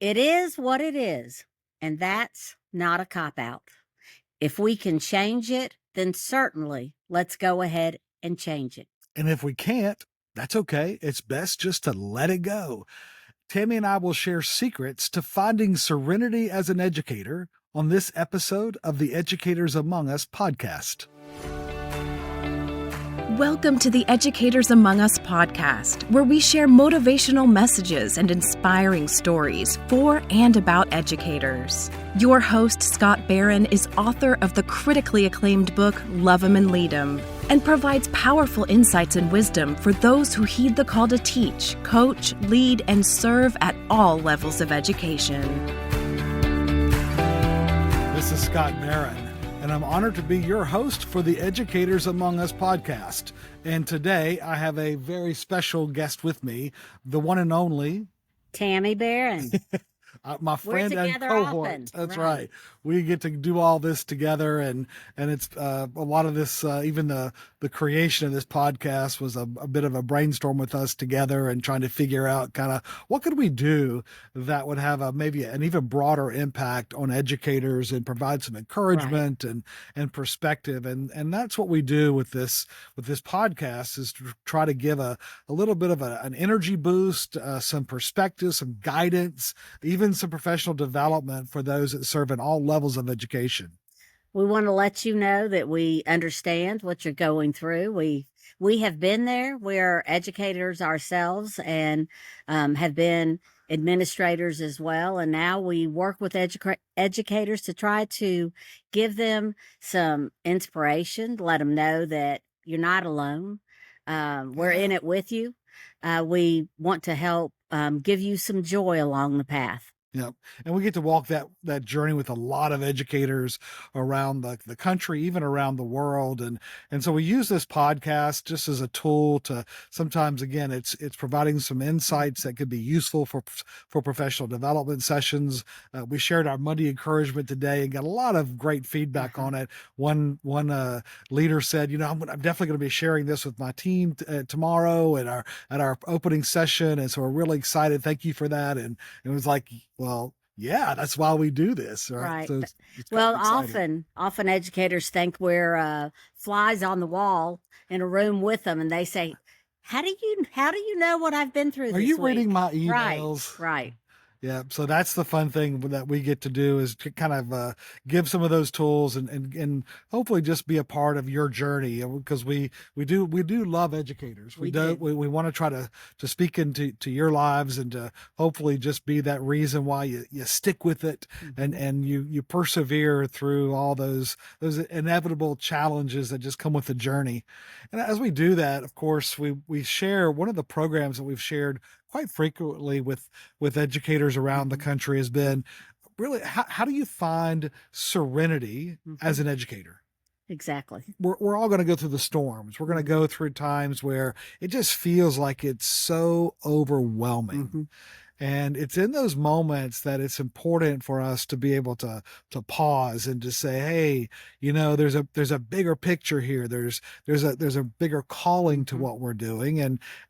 It is what it is, and that's not a cop-out. If we can change it, then certainly let's go ahead and change it. And if we can't, that's okay. It's best just to let it go. Tammy and I will share secrets to finding serenity as an educator on this episode of the Educators Among Us podcast. Welcome to the Educators Among Us podcast, where we share motivational messages and inspiring stories for and about educators. Your host, Scott Barron, is author of the critically acclaimed book, Love 'Em and Lead 'Em, and provides powerful insights and wisdom for those who heed the call to teach, coach, lead, and serve at all levels of education. This is Scott Barron, and I'm honored to be your host for the Educators Among Us podcast. And today I have a very special guest with me, the one and only Tammy Barron. my friend and cohort. Often. That's right. We get to do all this together, and it's a lot of this. Even the creation of this podcast was a bit of a brainstorm with us together, and trying to figure out kind of what could we do that would have maybe an even broader impact on educators and provide some encouragement and perspective, and that's what we do with this podcast, is to try to give a little bit of an energy boost, some perspective, some guidance, even some professional development for those that serve in all levels of education. We want to let you know that we understand what you're going through. We have been there. We're educators ourselves and have been administrators as well. And now we work with educators to try to give them some inspiration, let them know that you're not alone. We're in it with you. We want to help give you some joy along the path. Yeah. And we get to walk that journey with a lot of educators around the country, even around the world. And so we use this podcast just as a tool to sometimes, again, it's providing some insights that could be useful for professional development sessions. We shared our Monday encouragement today and got a lot of great feedback on it. One leader said, I'm definitely going to be sharing this with my team tomorrow at our opening session. And so we're really excited. Thank you for that. And it was like, well, yeah, that's why we do this, right? So it's well, often educators think we're flies on the wall in a room with them, and they say, "How do you know what I've been through? Are you reading my emails?" Right. Yeah, so that's the fun thing that we get to do, is to kind of give some of those tools and hopefully just be a part of your journey, because we do love educators. We want to try to speak into your lives and to hopefully just be that reason why you stick with it, and you persevere through all those inevitable challenges that just come with the journey. And as we do that, of course, we share one of the programs that we've shared quite frequently with educators around the country has been really, how do you find serenity as an educator? Exactly. We're all going to go through the storms. We're going to go through times where it just feels like it's so overwhelming. And it's in those moments that it's important for us to be able to pause and to say, hey, there's a bigger picture here. There's a bigger calling to what we're doing,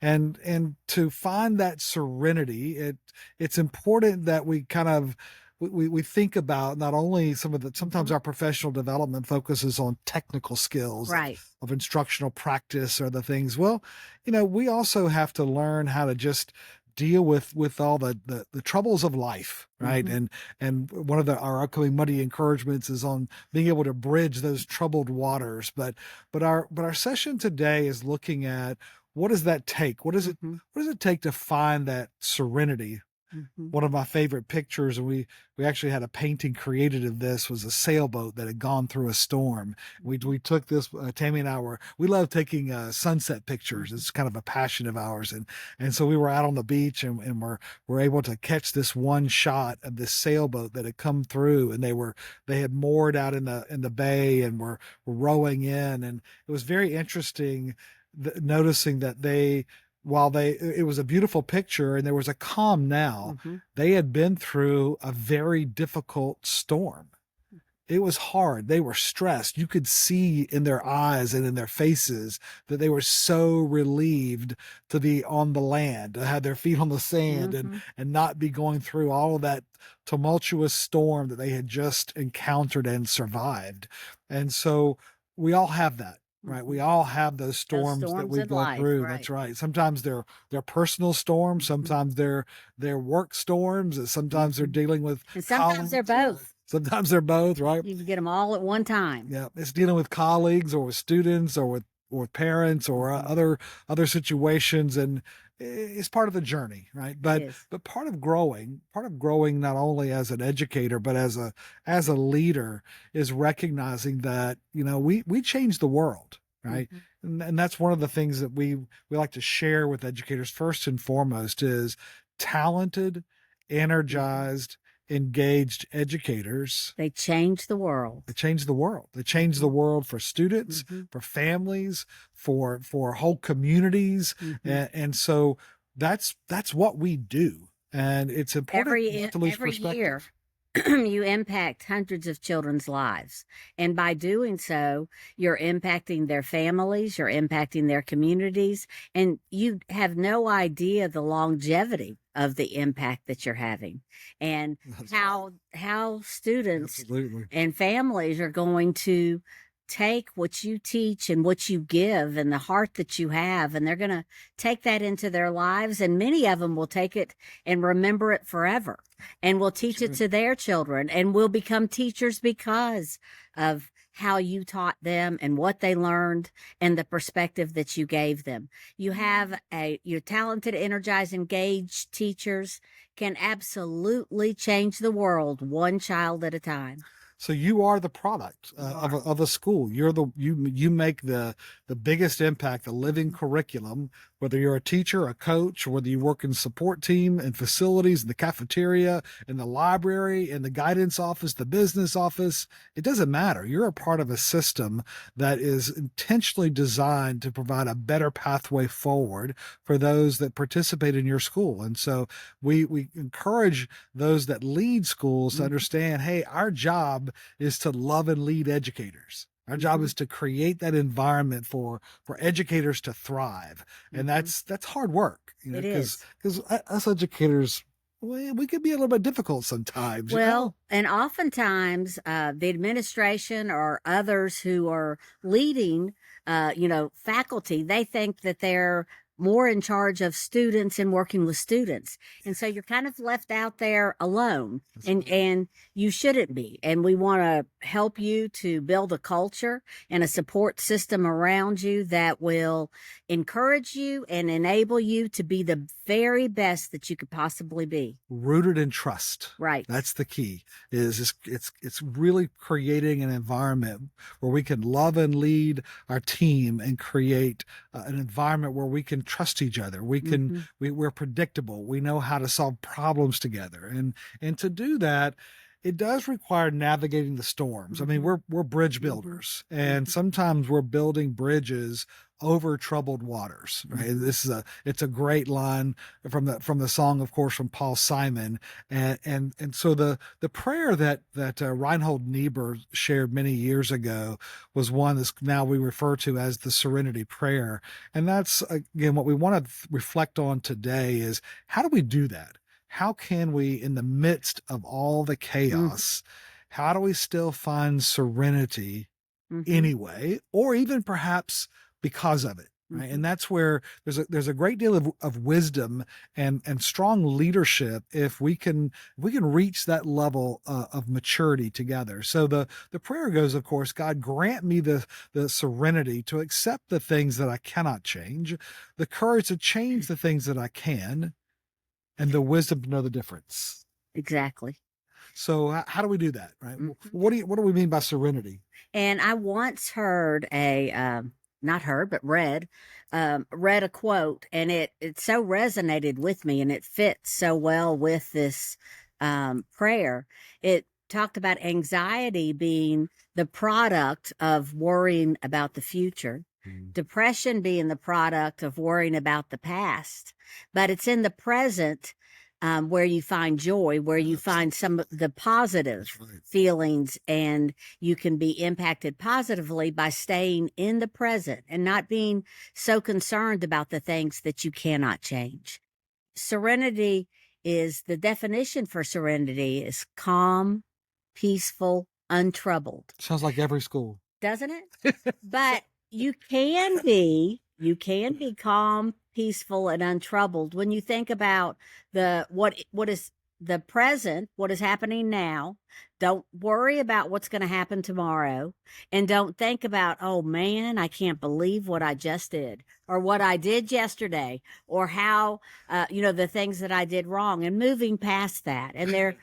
and to find that serenity. It's important that we kind of we think about not only sometimes our professional development focuses on technical skills, right, of instructional practice or the things. Well, we also have to learn how to just deal with all the troubles of life, right? And one of our upcoming Monday encouragements is on being able to bridge those troubled waters. But our session today is looking at, what does that take? What does it take to find that serenity? One of my favorite pictures, and we actually had a painting created of this, was a sailboat that had gone through a storm. We took this, Tammy and I we love taking sunset pictures. It's kind of a passion of ours. And so we were out on the beach, and we're able to catch this one shot of this sailboat that had come through, and they had moored out in the bay and were rowing in. And it was very interesting noticing that it was a beautiful picture and there was a calm now, they had been through a very difficult storm. It was hard. They were stressed. You could see in their eyes and in their faces that they were so relieved to be on the land, to have their feet on the sand and not be going through all of that tumultuous storm that they had just encountered and survived. And so we all have that. Right. We all have those storms that storms we in go life, through. right. That's right. Sometimes they're personal storms. Sometimes they're work storms. And sometimes they're dealing with And sometimes they're colleagues. both. Sometimes they're both, right? You can get them all at one time. Yeah, it's dealing with colleagues or with students or with parents or other situations, and it's part of the journey, right? But part of growing not only as an educator but as a leader is recognizing that we change the world, right? And that's one of the things that we like to share with educators first and foremost is talented, energized, engaged educators. They change the world. They change the world. They change the world for students, for families, for whole communities. And so that's what we do. And it's important not to lose perspective. Year, you impact hundreds of children's lives. And by doing so, you're impacting their families, you're impacting their communities, and you have no idea the longevity of the impact that you're having and how students Absolutely. and families are going to take what you teach and what you give and the heart that you have, and they're going to take that into their lives, and many of them will take it and remember it forever and will teach it to their children and will become teachers because of how you taught them and what they learned and the perspective that you gave them. You have your talented, energized, engaged teachers can absolutely change the world one child at a time. So you are the product of a school. You make the biggest impact, the living curriculum, whether you're a teacher, a coach, whether you work in support team and facilities, in the cafeteria, in the library, in the guidance office, the business office. It doesn't matter. You're a part of a system that is intentionally designed to provide a better pathway forward for those that participate in your school. And so we encourage those that lead schools to understand, hey, our job is to love and lead educators. Our job is to create that environment for educators to thrive. And that's hard work, because us educators, we can be a little bit difficult sometimes. Well, and oftentimes the administration or others who are leading, faculty, they think that they're more in charge of students and working with students. And so you're kind of left out there alone, and you shouldn't be. And we want to help you to build a culture and a support system around you that will encourage you and enable you to be the very best that you could possibly be. Rooted in trust. Right. That's the key. It's really creating an environment where we can love and lead our team and create an environment where we can trust each other. We can we're predictable. We know how to solve problems together. And to do that, it does require navigating the storms. I mean, we're bridge builders, and sometimes we're building bridges over troubled waters, right? It's a great line from the song, of course, from Paul Simon. And so the prayer that Reinhold Niebuhr shared many years ago was one that's now we refer to as the Serenity Prayer. And that's, again, what we want to reflect on today is, how do we do that? How can we, in the midst of all the chaos, how do we still find serenity anyway, or even perhaps because of it, right? And that's where there's a great deal of wisdom and strong leadership if we can reach that level of maturity together. So the prayer goes, of course, God, grant me the serenity to accept the things that I cannot change, the courage to change the things that I can, and the wisdom to know the difference. Exactly. So how do we do that, right? What do we mean by serenity? And I once heard read a quote, and it so resonated with me, and it fits so well with this prayer. It talked about anxiety being the product of worrying about the future, depression being the product of worrying about the past, but it's in the present where you find joy, where you find some of the positive feelings, and you can be impacted positively by staying in the present and not being so concerned about the things that you cannot change. Serenity is the definition for serenity is calm, peaceful, untroubled. Sounds like every school. Doesn't it? But you can be calm, peaceful, and untroubled when you think about what is the present, what is happening now. Don't worry about what's going to happen tomorrow, and don't think about, oh man, I can't believe what I just did, or what I did yesterday, or how the things that I did wrong, and moving past that. And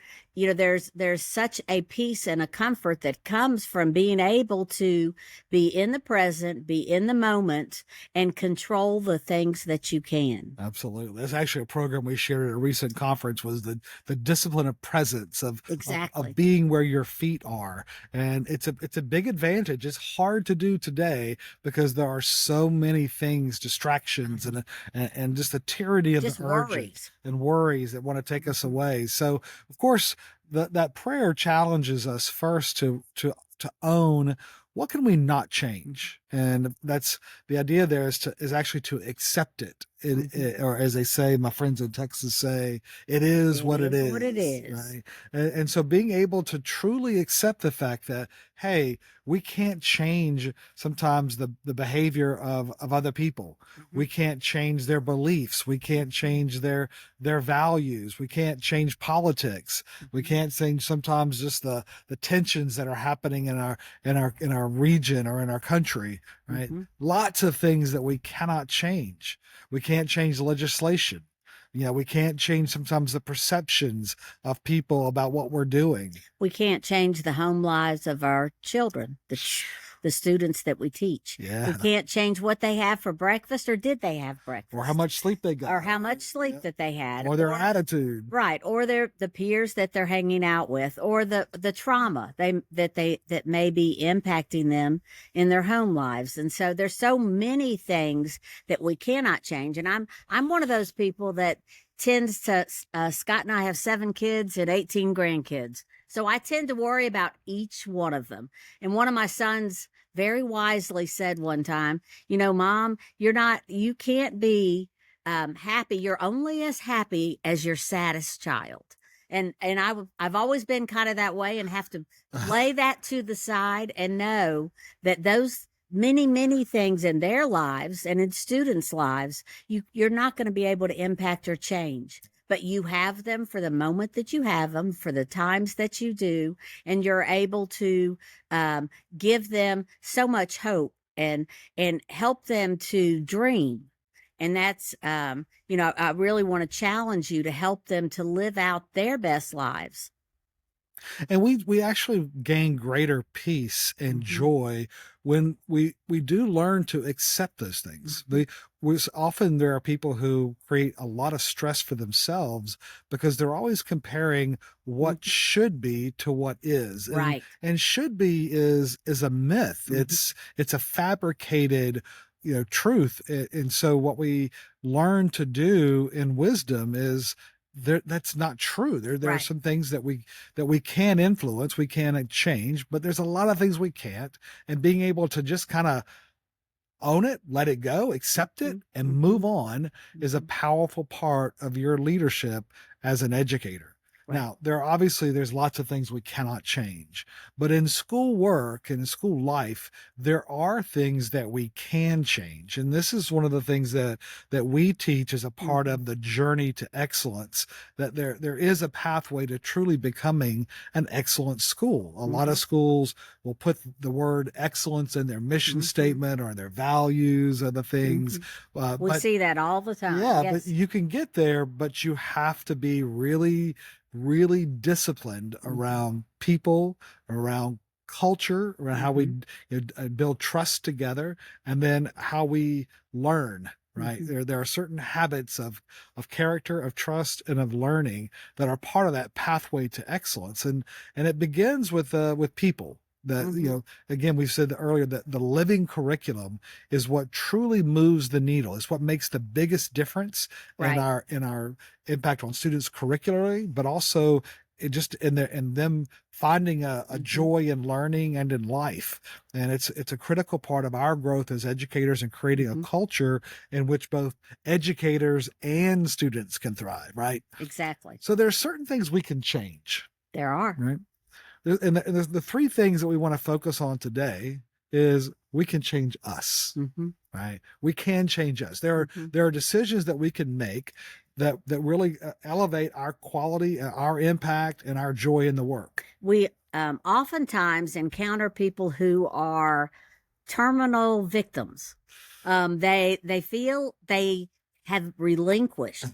there's such a peace and a comfort that comes from being able to be in the present, be in the moment, and control the things that you can. Absolutely. That's actually a program we shared at a recent conference, was the discipline of presence, of being where your feet are. And it's a big advantage. It's hard to do today because there are so many things, distractions, and just the tyranny of the urges and worries that want to take us away. So of course, that prayer challenges us first to own what can we not change, and that's the idea. There is actually to accept it. Or as they say, my friends in Texas say, it is what it is. What it is. Right? And so being able to truly accept the fact that, hey, we can't change sometimes the behavior of other people. We can't change their beliefs. We can't change their values. We can't change politics. We can't change sometimes just the tensions that are happening in our region or in our country, right? Lots of things that we cannot change. We can't change legislation. We can't change sometimes the perceptions of people about what we're doing. We can't change the home lives of our children, the students that we teach. Yeah. We can't change what they have for breakfast, or did they have breakfast, or how much sleep they got, or how much sleep that they had, or their attitude, right, or the peers that they're hanging out with, or the trauma that may be impacting them in their home lives. And so there's so many things that we cannot change. And I'm one of those people that tends to Scott and I have 7 kids and 18 grandkids. So I tend to worry about each one of them. And one of my sons very wisely said one time, Mom, you can't be happy. You're only as happy as your saddest child. And I've always been kind of that way, and have to lay that to the side and know that those many, many things in their lives and in students' lives, you're not going to be able to impact or change. But you have them for the moment that you have them, for the times that you do, and you're able to give them so much hope and help them to dream. And that's, I really want to challenge you to help them to live out their best lives. And we actually gain greater peace and joy when we do learn to accept those things. Often there are people who create a lot of stress for themselves because they're always comparing what should be to what is. Right. And should be is a myth. It's a fabricated truth. And so what we learn to do in wisdom is that's not true. There are some things that we can influence, we can change, but there's a lot of things we can't. And being able to just kind of own it, let it go, accept it, and move on is a powerful part of your leadership as an educator. Right. Now, there's lots of things we cannot change, but in school work and in school life, there are things that we can change. And this is one of the things that we teach as a part of the journey to excellence, that there is a pathway to truly becoming an excellent school. A lot of schools will put the word excellence in their mission statement or their values or the things. We see that all the time. Yeah, yes. But you can get there, but you have to be really disciplined around people, around culture, around how we build trust together, and then how we learn. Right. There are certain habits of character, of trust, and of learning that are part of that pathway to excellence. And it begins with people. That, again, we've said earlier that the living curriculum is what truly moves the needle. It's what makes the biggest difference in Right. our impact on students curricularly, but also it just in them finding a joy in learning and in life. And it's a critical part of our growth as educators and creating a culture in which both educators and students can thrive, right? Exactly. So there's certain things we can change, There are. right? And the three things that we want to focus on today is we can change us, right? We can change us. There are decisions that we can make that really elevate our quality, our impact, and our joy in the work. We oftentimes encounter people who are terminal victims. They feel they have relinquished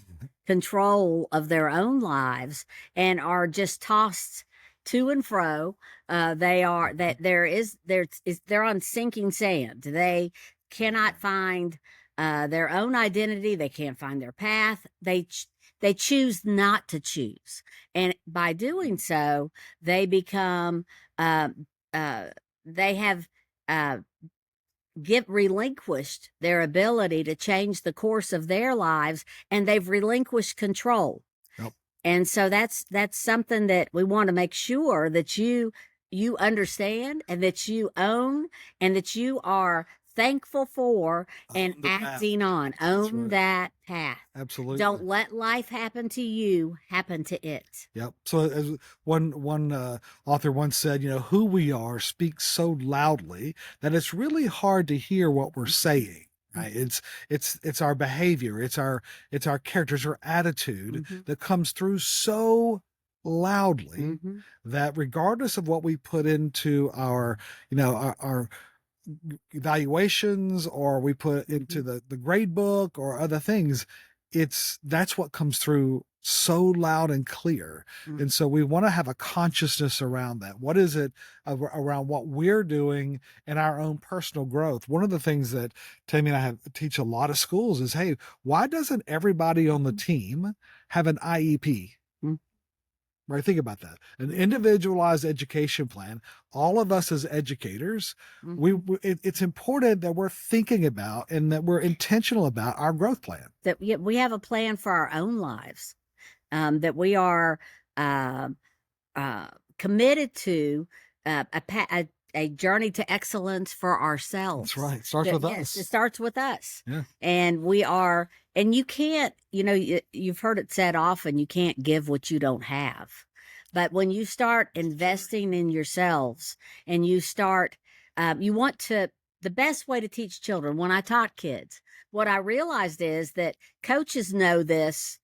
control of their own lives and are just tossed to and fro. They're on sinking sand. They cannot find their own identity. They can't find their path. They choose not to choose, and by doing so, they become they have relinquished their ability to change the course of their lives, and they've relinquished control. Yep. And so that's something that we want to make sure that you understand and that you own and that you are thankful for and acting on. Own that path. Absolutely. Don't let life happen to you, happen to it. Yep. So as one author once said, who we are speaks so loudly that it's really hard to hear what we're saying. Right. It's our behavior. It's our characters, our attitude that comes through so loudly that regardless of what we put into our evaluations or we put into the grade book or other things, that's what comes through so loud and clear. And so we want to have a consciousness around that. What is it around what we're doing in our own personal growth? One of the things that Tammy and I teach a lot of schools is, hey, why doesn't everybody on the team have an IEP? Right? Think about that. An individualized education plan. All of us as educators, it's important that we're thinking about and that we're intentional about our growth plan. That we have a plan for our own lives, that we are committed to a journey to excellence for ourselves. That's right. It starts with us. Yes, it starts with us. Yeah. And we are, and you can't, you've heard it said often, you can't give what you don't have. But when you start investing in yourselves and you start, the best way to teach children, when I taught kids, what I realized is that coaches know this,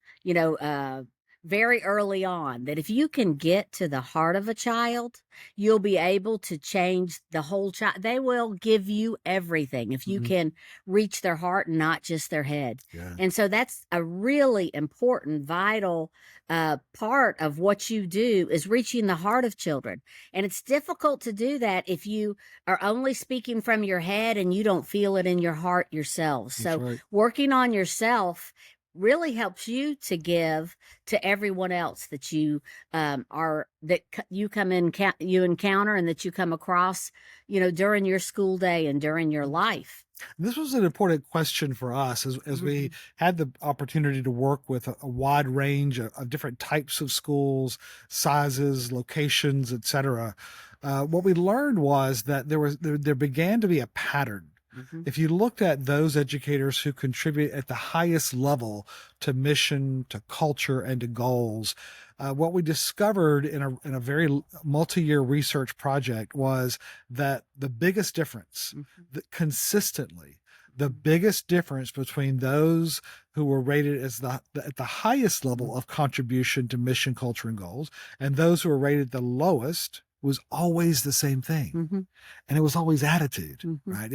very early on, that if you can get to the heart of a child, you'll be able to change the whole child. They will give you everything if you can reach their heart and not just their head. Yeah. And so that's a really important, vital part of what you do, is reaching the heart of children. And it's difficult to do that if you are only speaking from your head and you don't feel it in your heart yourself. So working on yourself really helps you to give to everyone else that you you encounter and that you come across, during your school day and during your life. This was an important question for us as we had the opportunity to work with a wide range of different types of schools, sizes, locations, etc. What we learned was that there began to be a pattern. If you looked at those educators who contribute at the highest level to mission, to culture, and to goals, what we discovered in a very multi-year research project was that the biggest difference, consistently, the biggest difference between those who were rated as at the highest level of contribution to mission, culture, and goals, and those who were rated the lowest, was always the same thing. And it was always attitude, right?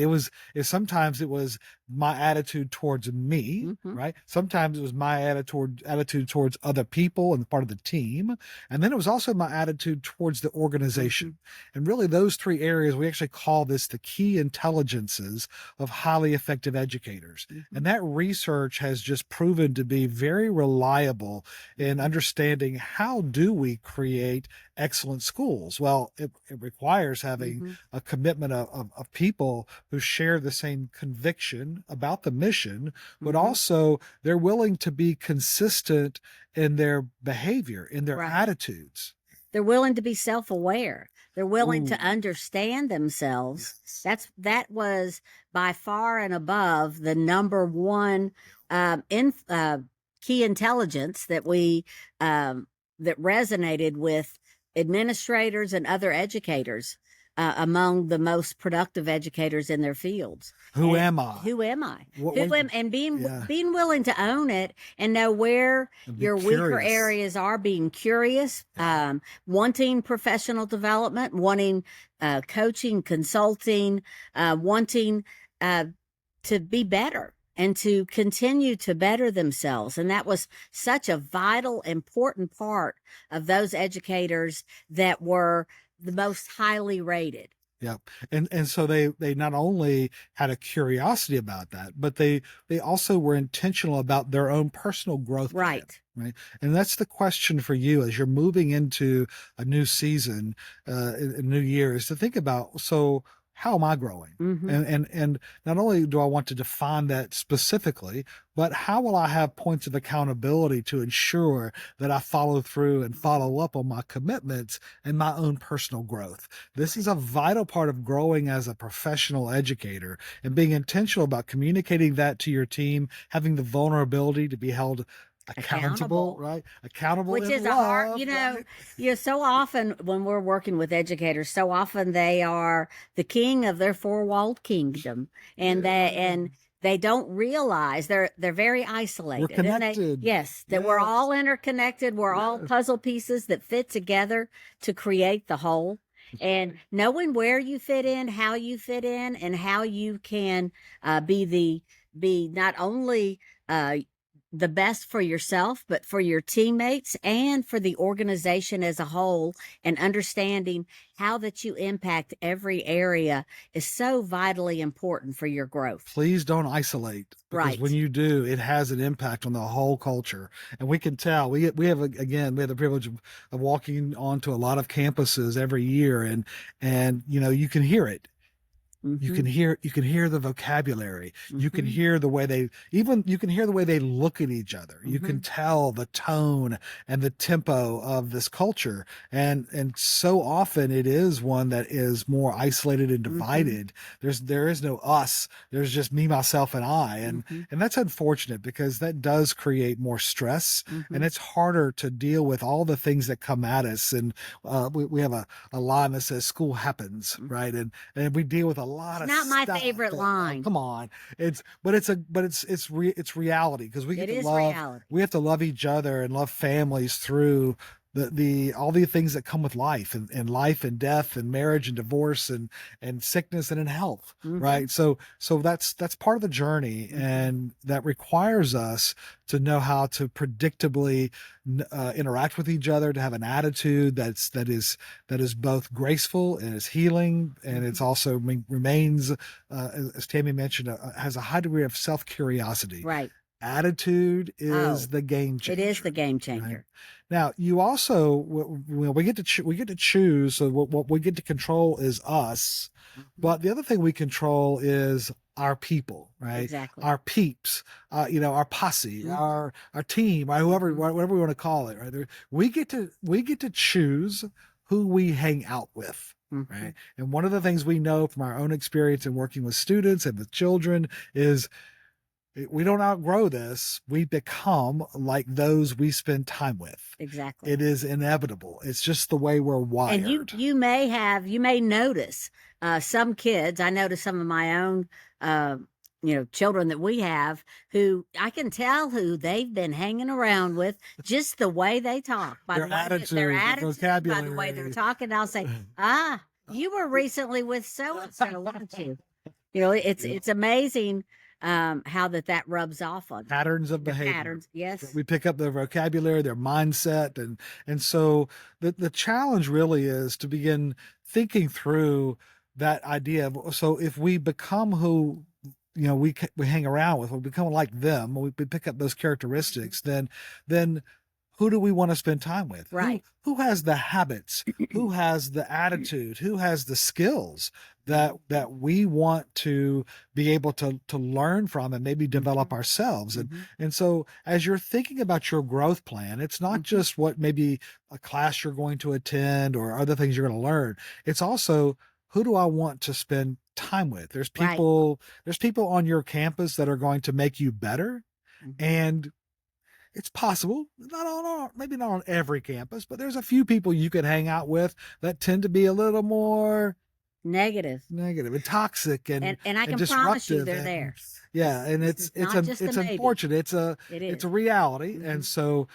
Sometimes it was my attitude towards me, right? Sometimes it was my attitude towards other people and part of the team. And then it was also my attitude towards the organization. And really those three areas, we actually call this the key intelligences of highly effective educators. And that research has just proven to be very reliable in understanding how do we create excellent schools. Well, it requires having a commitment of people who share the same conviction about the mission, but also they're willing to be consistent in their behavior, in their attitudes. They're willing to be self-aware. They're willing to understand themselves. That was by far and above the number one key intelligence that we that resonated with administrators and other educators among the most productive educators in their fields. Who am I? Who am I? And being willing to own it and know where your weaker areas are, being curious, wanting professional development, wanting coaching, consulting, wanting to be better and to continue to better themselves. And that was such a vital, important part of those educators that were the most highly rated. Yeah. And so they not only had a curiosity about that, but they also were intentional about their own personal growth. Right. Right. And that's the question for you as you're moving into a new season, a new year, is to think about, so how am I growing? And not only do I want to define that specifically, but how will I have points of accountability to ensure that I follow through and follow up on my commitments and my own personal growth? This is a vital part of growing as a professional educator, and being intentional about communicating that to your team, having the vulnerability to be held accountable, right? Accountable, which is love, a hard, so often when we're working with educators, so often they are the king of their four-walled kingdom, and they don't realize they're very isolated. We're connected. That we're all interconnected. We're all puzzle pieces that fit together to create the whole. And knowing where you fit in, how you fit in, and how you can be not only the best for yourself, but for your teammates and for the organization as a whole, and understanding how that you impact every area is so vitally important for your growth. Please don't isolate, because when you do, it has an impact on the whole culture. And we can tell, we have the privilege of walking onto a lot of campuses every year, and you can hear it. You can hear the vocabulary. You can hear the way they look at each other. You can tell the tone and the tempo of this culture. And so often it is one that is more isolated and divided. There is no us. There's just me, myself, and I. And that's unfortunate, because that does create more stress, and it's harder to deal with all the things that come at us. And we have a line that says school happens, right? And we deal with a lot of not my stuff favorite line. Come on, it's reality, because we have to love each other and love families through all the things that come with life, and life and death and marriage and divorce and sickness and in health, right? So that's part of the journey, and that requires us to know how to predictably interact with each other, to have an attitude that is both graceful and is healing, and it's also remains, as Tammy mentioned, has a high degree of self-curiosity. Right. Attitude is the game changer. It is the game changer. Right? Now, you also, we get to choose. So what we get to control is us, but the other thing we control is our people, right? Exactly. Our peeps, our posse, our team, or whatever we want to call it, right? We get to choose who we hang out with. Right. And one of the things we know from our own experience in working with students and with children is, we don't outgrow this. We become like those we spend time with. Exactly. It is inevitable. It's just the way we're wired. And you may notice some kids. I notice some of my own, children that we have, who I can tell who they've been hanging around with, just the way they talk, by their attitude, vocabulary, by the way they're talking. I'll say, you were recently with so-and-so, weren't you? It's amazing how that rubs off on patterns of their behavior. patterns. Yes. We pick up their vocabulary, their mindset, and so the challenge really is to begin thinking through that idea of, so if we become who we hang around with, we become like them, we pick up those characteristics, then who do we want to spend time with? Right. Who has the habits? Who has the attitude? Who has the skills that we want to be able to learn from and maybe develop ourselves? And so as you're thinking about your growth plan, it's not just what maybe a class you're going to attend or other things you're going to learn. It's also, who do I want to spend time with? There's people on your campus that are going to make you better. And it's possible, maybe not on every campus, but there's a few people you can hang out with that tend to be a little more negative and toxic and I can disruptive. promise you they're there. Yeah, and it's unfortunate. It's a reality, and so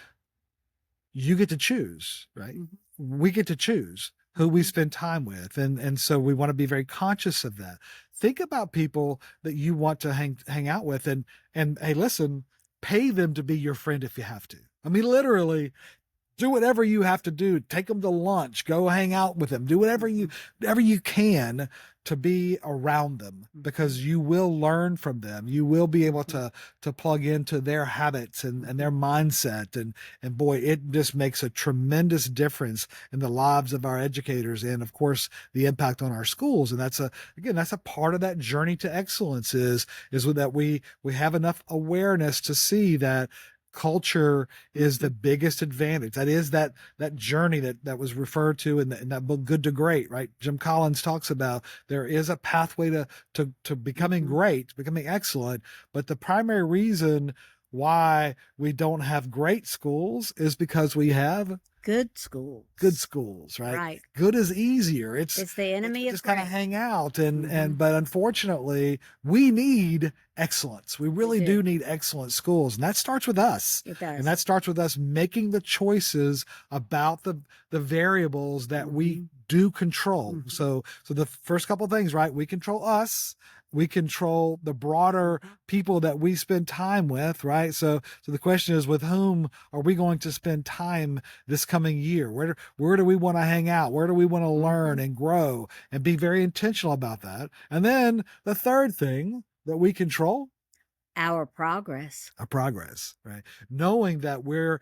you get to choose, right? We get to choose who we spend time with, and so we want to be very conscious of that. Think about people that you want to hang out with, and hey, listen. Pay them to be your friend if you have to. I mean, literally, do whatever you have to do. Take them to lunch. Go hang out with them. Do whatever you can to be around them, because you will learn from them. You will be able to plug into their habits and their mindset. And boy, it just makes a tremendous difference in the lives of our educators and, of course, the impact on our schools. And that's a part of that journey to excellence is that we have enough awareness to see that culture is the biggest advantage. That is that journey that was referred to in that book, Good to Great, right? Jim Collins talks about there is a pathway to becoming great, becoming excellent. But the primary reason why we don't have great schools is because we have good schools, right? Right. Good is easier. It's the enemy of just kind of hang out but unfortunately we need excellence. We really do need excellent schools, and that starts with us. It does. And that starts with us making the choices about the variables that we do control. So the first couple of things, right? We control us. We control the broader people that we spend time with, right? So the question is, with whom are we going to spend time this coming year? Where do we want to hang out? Where do we want to learn and grow, and be very intentional about that? And then the third thing that we control, our progress, right? Knowing that we're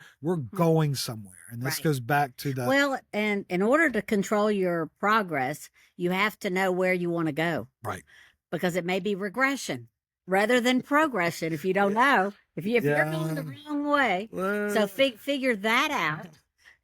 going somewhere. And this goes back to the... Well, and in order to control your progress, you have to know where you want to go. Right. Because it may be regression rather than progression if you don't know. If you're going the wrong way. So figure that out.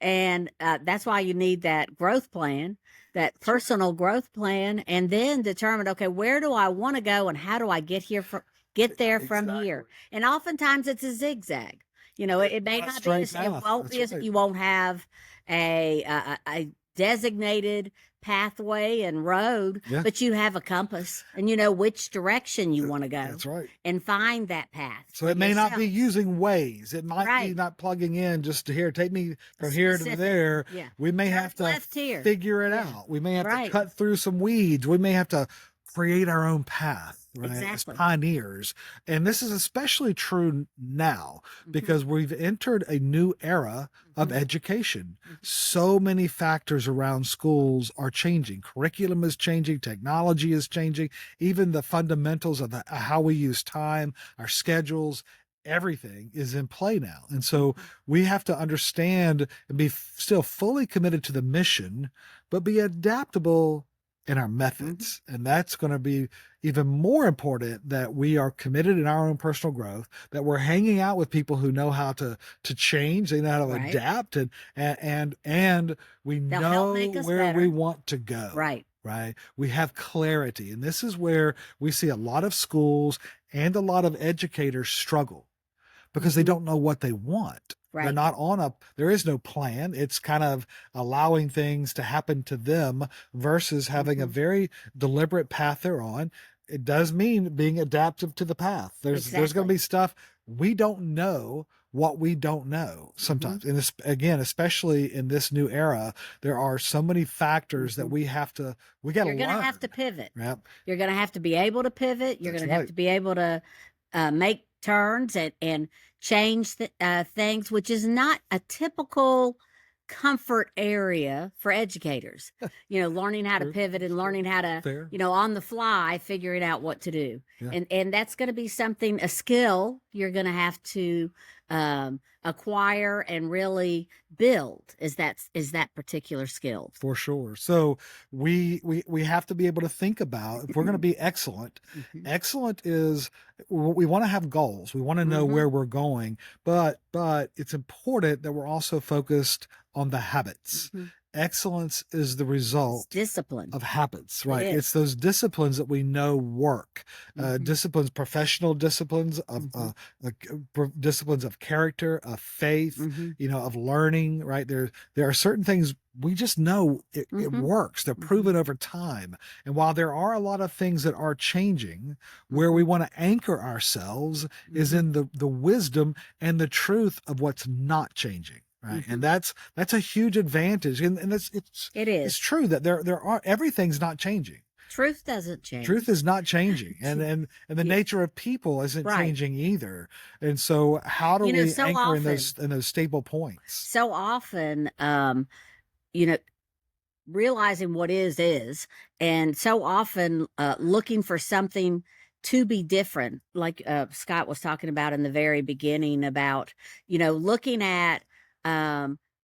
And that's why you need that growth plan, that personal growth plan, and then determine, okay, where do I want to go and how do I get there from here? And oftentimes it's a zigzag. It may not be, you won't have a designated pathway and road, but you have a compass and you know which direction you want to go. That's right. And find that path. So it may not be using Waze. It might be not plugging in just to here, take me from here to there. Yeah. We may have to figure it out. We may have to cut through some weeds. We may have to create our own path, right? Exactly. As pioneers. And this is especially true now because we've entered a new era of education. So many factors around schools are changing. Curriculum is changing. Technology is changing. Even the fundamentals of how we use time, our schedules, everything is in play now. And so we have to understand and be still fully committed to the mission, but be adaptable in our methods. And that's going to be even more important, that we are committed in our own personal growth, that we're hanging out with people who know how to change, they know how to adapt, and we know where we want to go. Right. We have clarity. And this is where we see a lot of schools and a lot of educators struggle because they don't know what they want. They're not there is no plan. It's kind of allowing things to happen to them versus having a very deliberate path they're on. It does mean being adaptive to the path. There's going to be stuff we don't know what we don't know sometimes. And this, again, especially in this new era, there are so many factors that we got to learn. You're going to have to pivot. Yep. You're going to have to be able to pivot. You're going to have to be able to make turns and change things, which is not a typical comfort area for educators. Learning how to True. pivot and learning how to, Fair. on the fly, figuring out what to do. Yeah. And that's going to be a skill you're going to have to acquire and really build is that particular skill. For sure. So we have to be able to think about, if we're going to be excellent, excellent is, we want to have goals. We want to know where we're going, but it's important that we're also focused on the habits. Excellence is the result discipline of habits, right? It is. It's those disciplines that we know work, disciplines, professional disciplines of disciplines of character, of faith, of learning, right? There are certain things we just know it works. They're proven over time. And while there are a lot of things that are changing, where we want to anchor ourselves is in the wisdom and the truth of what's not changing. Right. And that's a huge advantage. And it's true that there are, everything's not changing. Truth doesn't change. Truth is not changing. And the nature of people isn't changing either. And so how do we so anchor often, in those stable points? So often, realizing what is, and so often looking for something to be different, like Scott was talking about in the very beginning about, looking at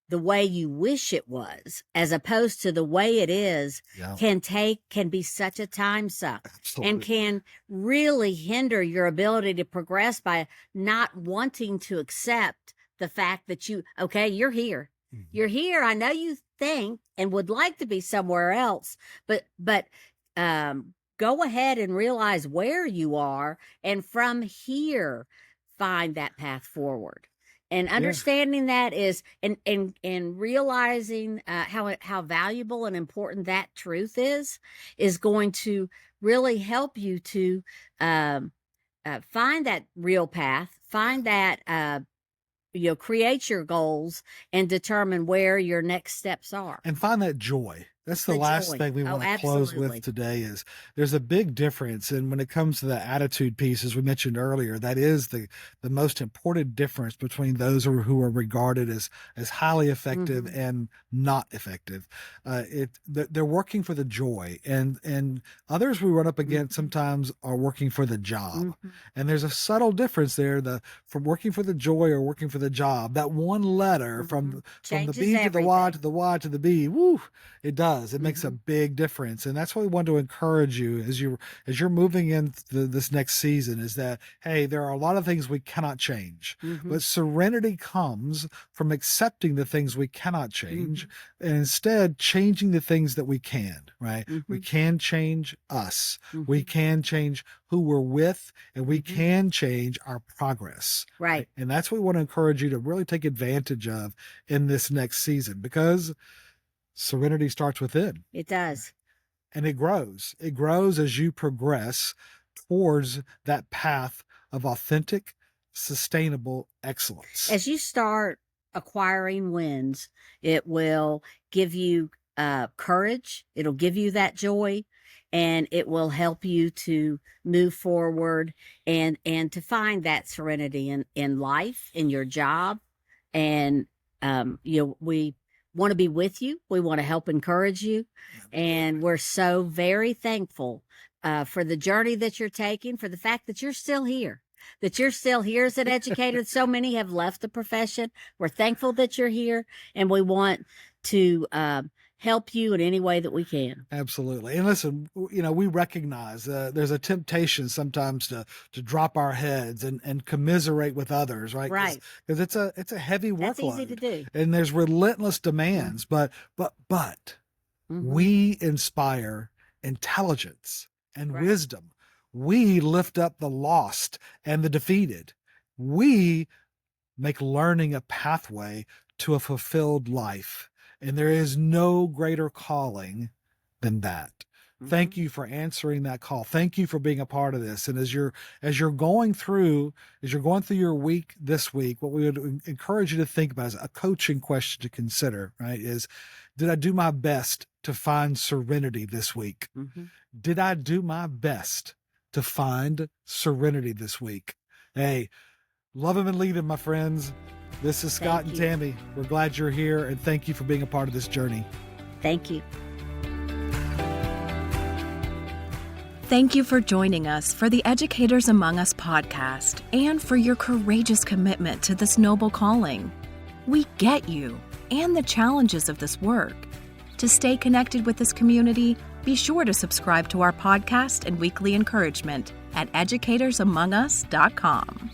the way you wish it was, as opposed to the way it is, can be such a time suck. Absolutely. And can really hinder your ability to progress by not wanting to accept the fact that you're here. You're here. I know you think and would like to be somewhere else, but go ahead and realize where you are, and from here, find that path forward. And understanding that is, and realizing how valuable and important that truth is going to really help you to find that real path, find that create your goals and determine where your next steps are, and find that joy. That's the last thing we want to close with today. Is there's a big difference. And when it comes to the attitude piece, as we mentioned earlier, that is the most important difference between those who are regarded as highly effective and not effective. They're working for the joy, and others we run up against sometimes are working for the job. And there's a subtle difference there, from working for the joy or working for the job. That one letter from the B to the Y to the Y to the B, woo, it does. It makes a big difference. And that's what we want to encourage you as you're moving into this next season, is that, hey, there are a lot of things we cannot change, but serenity comes from accepting the things we cannot change and instead changing the things that we can, right? We can change us. We can change who we're with, and we can change our progress. Right. And that's what we want to encourage you to really take advantage of in this next season, because serenity starts within. It does. And it grows. It grows as you progress towards that path of authentic, sustainable excellence. As you start acquiring wins, it will give you courage. It'll give you that joy, and it will help you to move forward and to find that serenity in life, in your job. And, we want to be with you. We want to help encourage you. And we're so very thankful for the journey that you're taking, for the fact that you're still here, as an educator. So many have left the profession. We're thankful that you're here, and we want to help you in any way that we can. Absolutely. And listen, we recognize there's a temptation sometimes to drop our heads and commiserate with others, right? Right. Because it's a heavy workload. That's easy to do. And there's relentless demands, but we inspire intelligence and wisdom. We lift up the lost and the defeated. We make learning a pathway to a fulfilled life. And there is no greater calling than that. Thank you for answering that call. Thank you for being a part of this. And as you're going through your week this week, what we would encourage you to think about is a coaching question to consider, right? Is, did I do my best to find serenity this week? Did I do my best to find serenity this week. Hey, love him and lead him, my friends. This is Scott and Tammy. We're glad you're here, and thank you for being a part of this journey. Thank you. Thank you for joining us for the Educators Among Us podcast and for your courageous commitment to this noble calling. We get you and the challenges of this work. To stay connected with this community, be sure to subscribe to our podcast and weekly encouragement at educatorsamongus.com.